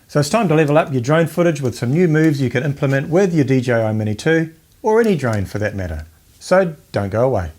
So it's time to level up your drone footage with some new moves you can implement with your DJI Mini 2, or any drone for that matter. So don't go away.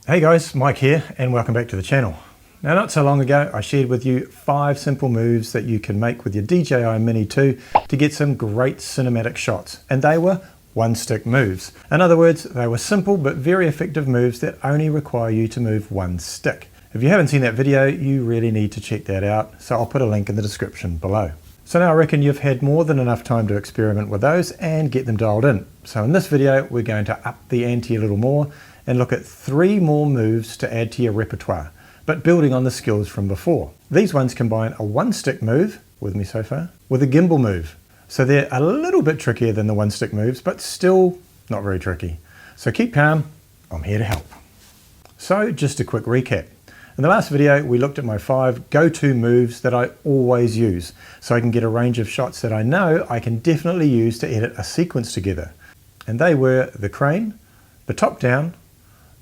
Hey guys, Mike here and welcome back to the channel. Now not so long ago I shared with you 5 simple moves that you can make with your DJI Mini 2 to get some great cinematic shots, and they were one stick moves. In other words, they were simple but very effective moves that only require you to move one stick. If you haven't seen that video, you really need to check that out, so I'll put a link in the description below. So now I reckon you've had more than enough time to experiment with those and get them dialed in. So in this video we're going to up the ante a little more and look at 3 more moves to add to your repertoire, but building on the skills from before. These ones combine a one stick move, with me so far, with a gimbal move. So they're a little bit trickier than the one stick moves, but still not very tricky. So keep calm, I'm here to help. So just a quick recap. In the last video, we looked at my 5 go-to moves that I always use, so I can get a range of shots that I know I can definitely use to edit a sequence together. And they were the crane, the top down,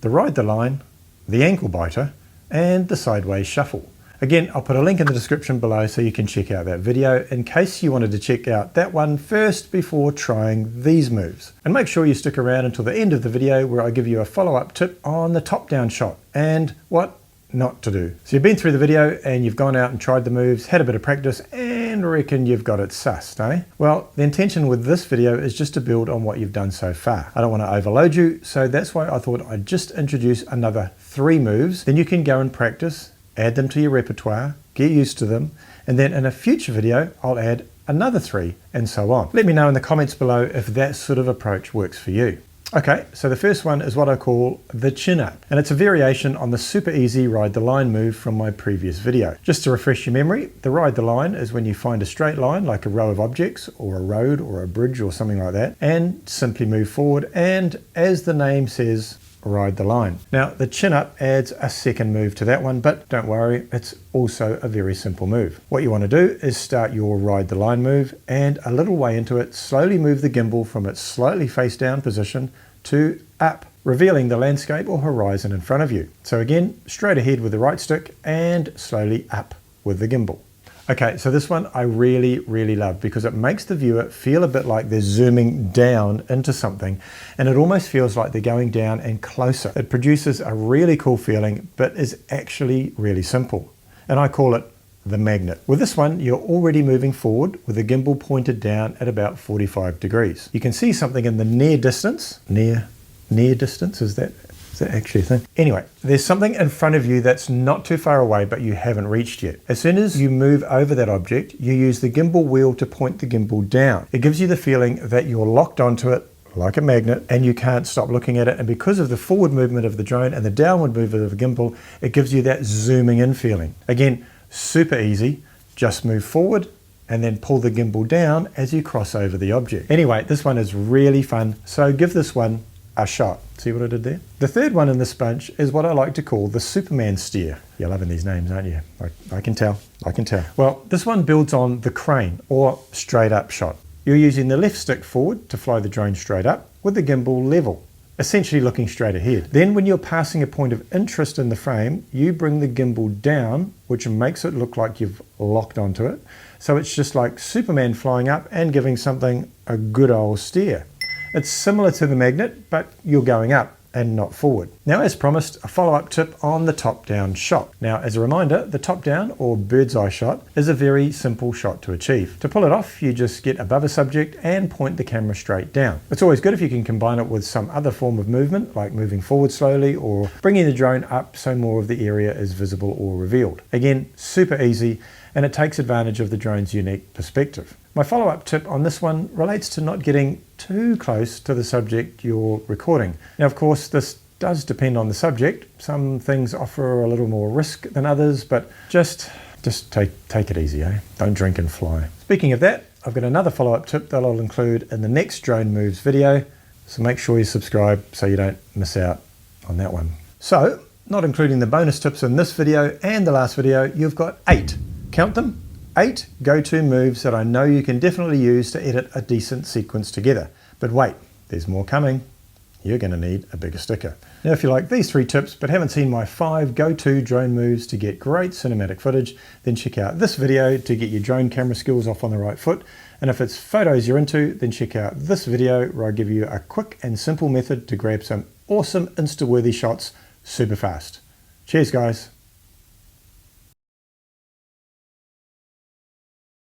the ride the line, the ankle biter, and the sideways shuffle. Again, I'll put a link in the description below so you can check out that video in case you wanted to check out that one first before trying these moves. And make sure you stick around until the end of the video where I give you a follow-up tip on the top down shot and what not to do. So you've been through the video and you've gone out and tried the moves, had a bit of practice, and reckon you've got it sussed, eh? Well, the intention with this video is just to build on what you've done so far. I don't want to overload you, so that's why I thought I'd just introduce another 3 moves. Then you can go and practice, add them to your repertoire, get used to them, and then in a future video, I'll add another 3, and so on. Let me know in the comments below if that sort of approach works for you. Okay, so the first one is what I call the chin up, and it's a variation on the super easy ride the line move from my previous video. Just to refresh your memory, the ride the line is when you find a straight line like a row of objects or a road or a bridge or something like that, and simply move forward, and as the name says, ride the line. Now the chin up adds a second move to that one, but don't worry, it's also a very simple move. What you want to do is start your ride the line move, and a little way into it, slowly move the gimbal from its slightly face down position to up, revealing the landscape or horizon in front of you. So again, straight ahead with the right stick and slowly up with the gimbal. Okay, so this one I really love because it makes the viewer feel a bit like they're zooming down into something, and it almost feels like they're going down and closer. It produces a really cool feeling, but is actually really simple. And I call it the magnet. With this one, you're already moving forward with the gimbal pointed down at about 45 degrees. You can see something in the near distance. Near distance, is that actually a thing? Anyway, there's something in front of you that's not too far away but you haven't reached yet. As soon as you move over that object, you use the gimbal wheel to point the gimbal down. It gives you the feeling that you're locked onto it like a magnet and you can't stop looking at it, and because of the forward movement of the drone and the downward movement of the gimbal, it gives you that zooming in feeling. Again, super easy, just move forward and then pull the gimbal down as you cross over the object. Anyway, this one is really fun, so give this one a shot. See what I did there? The third one in this bunch is what I like to call the Superman steer. You're loving these names, aren't you? I can tell. Well, this one builds on the crane or straight up shot. You're using the left stick forward to fly the drone straight up with the gimbal level, essentially looking straight ahead. Then when you're passing a point of interest in the frame, you bring the gimbal down, which makes it look like you've locked onto it. So it's just like Superman flying up and giving something a good old steer. It's similar to the magnet, but you're going up and not forward. Now, as promised, a follow-up tip on the top-down shot. Now, as a reminder, the top-down or bird's eye shot is a very simple shot to achieve. To pull it off, you just get above a subject and point the camera straight down. It's always good if you can combine it with some other form of movement, like moving forward slowly or bringing the drone up so more of the area is visible or revealed. Again, super easy, and it takes advantage of the drone's unique perspective. My follow-up tip on this one relates to not getting too close to the subject you're recording. Now, of course, this does depend on the subject. Some things offer a little more risk than others, but just take it easy, eh? Don't drink and fly. Speaking of that, I've got another follow-up tip that I'll include in the next drone moves video, so make sure you subscribe so you don't miss out on that one. So, not including the bonus tips in this video and the last video, you've got 8. Count them. 8 go-to moves that I know you can definitely use to edit a decent sequence together. But wait, there's more coming. you're going to need a bigger sticker. Now, if you like these 3 tips but haven't seen my 5 go-to drone moves to get great cinematic footage, then check out this video to get your drone camera skills off on the right foot. And if it's photos you're into, then check out this video where I give you a quick and simple method to grab some awesome Insta-worthy shots super fast. Cheers, guys.